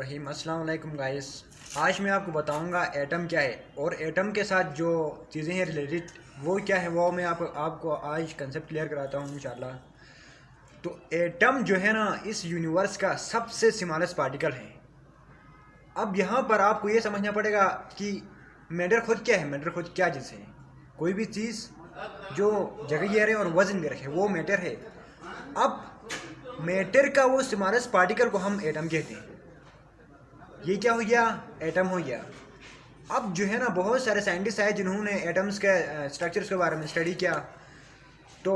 बिस्मिल्लाहिर्रहमानिर्रहीम। अस्सलाम वालेकुम गाइस। आज मैं आपको बताऊंगा एटम क्या है और एटम के साथ जो चीज़ें हैं रिलेटेड वो क्या है, वो मैं आपको आज कंसेप्ट क्लियर कराता हूँ इंशाल्लाह। तो एटम जो है ना, इस यूनिवर्स का सबसे स्मॉलेस्ट पार्टिकल है। अब यहाँ पर आपको ये समझना पड़ेगा कि मैटर खुद क्या है। मैटर खुद क्या चीज़ है? कोई भी चीज़ जो जगह ये रहे और वजन भी रखे वो मैटर है। अब मैटर का वो स्मॉलेस्ट पार्टिकल को हम एटम कहते हैं। ये क्या हो गया? एटम हो गया। अब जो है ना, बहुत सारे साइंटिस्ट आए जिन्होंने एटम्स के स्ट्रक्चर्स के बारे में स्टडी किया। तो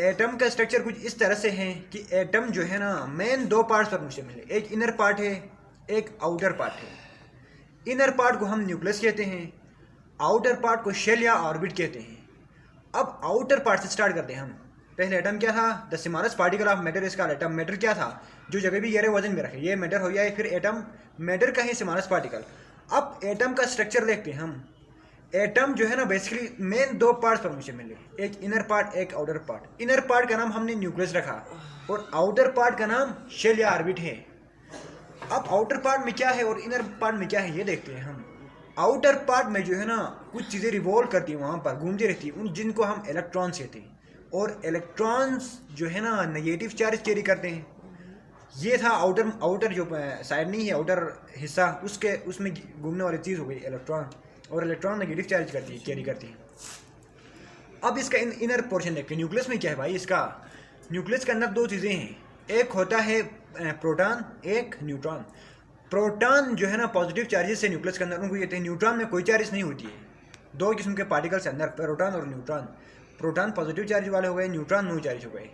एटम का स्ट्रक्चर कुछ इस तरह से है कि एटम जो है ना, मेन दो पार्ट्स पर मुझे मिले। एक इनर पार्ट है, एक आउटर पार्ट है। इनर पार्ट को हम न्यूक्लियस कहते हैं, आउटर पार्ट को शेल या ऑर्बिट कहते हैं। अब आउटर पार्ट से स्टार्ट करते हैं हम। पहले एटम क्या था? The smallest particle of matter is called atom. Matter क्या था? जो जगह भी गिरे वजन में रखे, ये मैटर हो गया है। फिर एटम मैटर का ही स्मॉलेस्ट पार्टिकल। अब एटम का स्ट्रक्चर देखते हैं हम। एटम जो है ना, बेसिकली मेन दो पार्ट्स पर मुझे मिले, एक इनर पार्ट, एक आउटर पार्ट। इनर पार्ट का नाम हमने न्यूक्लियस रखा और आउटर पार्ट का नाम शेल या ऑर्बिट है। अब आउटर पार्ट में क्या है और इनर पार्ट में क्या है ये देखते हैं हम। आउटर पार्ट में जो है ना, कुछ चीज़ें रिवॉल्व करती हैं, वहाँ पर घूमती रहती हैं, उन जिनको हम इलेक्ट्रॉन्स कहते हैं। और इलेक्ट्रॉन्स जो है ना, नेगेटिव चार्ज कैरी करते हैं। ये था आउटर जो साइड नहीं है, आउटर हिस्सा, उसमें घूमने वाली चीज़ हो गई इलेक्ट्रॉन। और इलेक्ट्रॉन नेगेटिव चार्ज करती है, कैरी करती है। अब इसका इनर पोर्शन देखते हैं। न्यूक्लियस में क्या है भाई इसका? न्यूक्लियस के अंदर दो चीज़ें हैं, एक होता है प्रोटॉन, एक न्यूट्रॉन। प्रोटॉन जो है ना, पॉजिटिव चार्जेस से न्यूक्लियस के अंदर उनको कहते हैं। न्यूट्रॉन में कोई चार्ज नहीं होती है। दो किस्म के पार्टिकल्स अंदर, प्रोटॉन और न्यूट्रॉन। प्रोटॉन पॉजिटिव चार्ज वाले हो गए, न्यूट्रॉन नो चार्ज हो गए।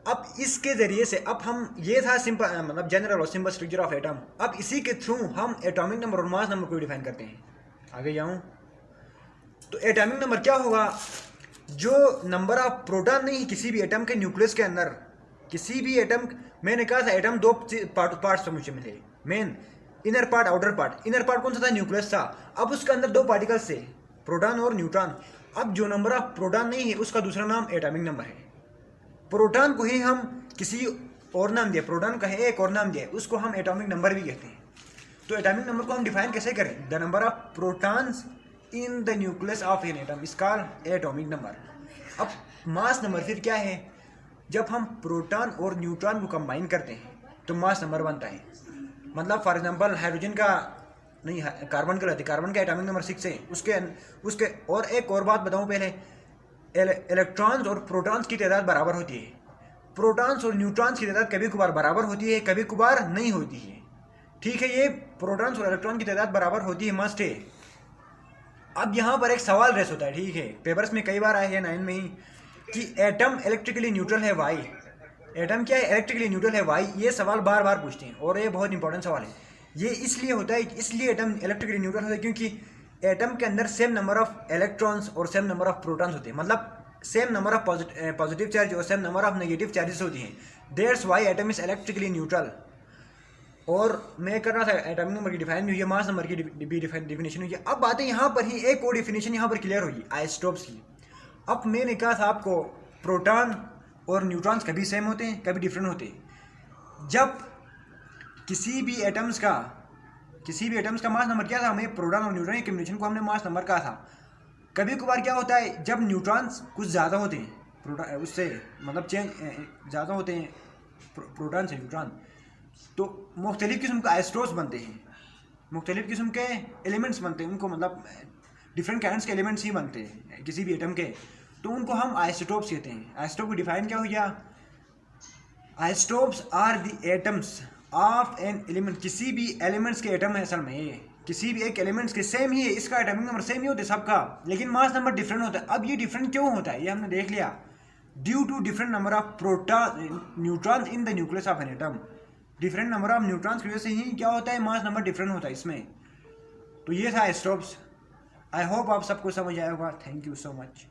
अब इसके जरिए से, अब हम, ये था सिंपल, मतलब जनरल और सिंपल स्ट्रक्चर ऑफ एटम। अब इसी के थ्रू हम एटॉमिक नंबर और मास नंबर को डिफाइन करते हैं। आगे जाऊं तो एटॉमिक नंबर क्या होगा? जो नंबर ऑफ प्रोटॉन नहीं, किसी भी एटम के न्यूक्लियस के अंदर, किसी भी एटम, मैंने कहा था एटम दो पार्ट्स से मुझे मिले, main inner part, outer part. Inner part कौन सा था? न्यूक्लियस था। अब उसके अंदर दो पार्टिकल्स थे, प्रोटॉन और न्यूट्रॉन। अब जो नंबर ऑफ प्रोटॉन नहीं है, उसका दूसरा नाम एटॉमिक नंबर है। प्रोटॉन को ही हम किसी और नाम दिया, प्रोटॉन का है एक और नाम दिया, उसको हम एटॉमिक नंबर भी कहते हैं। तो एटॉमिक नंबर को हम डिफाइन कैसे करें? The number of protons in the nucleus of an atom is called atomic number. अब मास नंबर फिर क्या है? जब हम प्रोटॉन और न्यूट्रॉन को कंबाइन करते हैं तो मास नंबर बनता है। मतलब फॉर एग्जांपल हाइड्रोजन का नहीं, कार्बन का रहती है, कार्बन का एटॉमिक नंबर 6 है। उसके और एक और बात बताऊं पहले, इलेक्ट्रॉन्स और प्रोटॉन्स की तादाद बराबर होती है। प्रोटॉन्स और न्यूट्रॉन्स की तादाद कभी कभार बराबर होती है, कभी कभार नहीं होती है। ठीक है, ये प्रोटॉन्स और इलेक्ट्रॉन की तादाद बराबर होती है, मस्ट है। अब यहाँ पर एक सवाल रेस होता है, ठीक है, पेपर्स में कई बार आए हैं 9 में ही, कि एटम इलेक्ट्रिकली न्यूट्रल है वाई। एटम क्या है? इलेक्ट्रिकली न्यूट्रल है वाई। ये सवाल बार बार पूछते हैं और ये बहुत इंपॉर्टेंट सवाल है। ये इसलिए होता है, इसलिए एटम इलेक्ट्रिकली न्यूट्रल होता है क्योंकि एटम के अंदर सेम नंबर ऑफ इलेक्ट्रॉन्स और सेम नंबर ऑफ प्रोटॉन्स होते हैं। मतलब same number of positive charge और same number of negative charges होती हैं। That's why atom is electrically neutral. और मैं कर रहा था, एटॉमिक नंबर की डिफाइन भी हुई है, मास नंबर की भी डिफिनेशन हुई है। अब बातें यहाँ पर ही एक और डिफिनेशन यहाँ पर क्लियर होगी, आइसोटोप्स की। अब मैंने कहा था आपको, प्रोटॉन और न्यूट्रॉन्स कभी सेम होते हैं, कभी डिफरेंट होते हैं। जब किसी भी एटम्स का मास नंबर क्या था? हमें प्रोटॉन और न्यूट्रॉन के कॉम्बिनेशन को हमने मास नंबर कहा था। कभी कभार क्या होता है, जब न्यूट्रॉन्स कुछ ज़्यादा होते हैं प्रोटॉन उससे, मतलब चेंज ज़्यादा होते हैं प्रोटॉन से न्यूट्रॉन, तो मुख्तलिफ़ किस्म के आइसोटोप्स बनते हैं, मुख्तलिफ़ किस्म के एलिमेंट्स बनते हैं। उनको मतलब डिफरेंट काइंड्स के एलिमेंट्स ही बनते हैं किसी भी एटम के, तो उनको हम आइसोटोप्स कहते हैं। आइसोटोप को डिफाइन क्या हो गया? Isotopes are the atoms of an element. किसी भी एलिमेंट्स के एटम है असल में, ये किसी भी एक एलिमेंट्स के सेम ही है, इसका एटॉमिक नंबर सेम ही होता है सबका, लेकिन मास नंबर डिफरेंट होता है। अब ये डिफरेंट क्यों होता है ये हमने देख लिया, due to different number of proton neutrons in the nucleus of an atom. Different number of neutrons की वजह से ही क्या होता है, मास नंबर डिफरेंट होता है इसमें। तो ये था आइसोटोप्स। आई होप आप सबको समझ आया होगा। Thank you so much.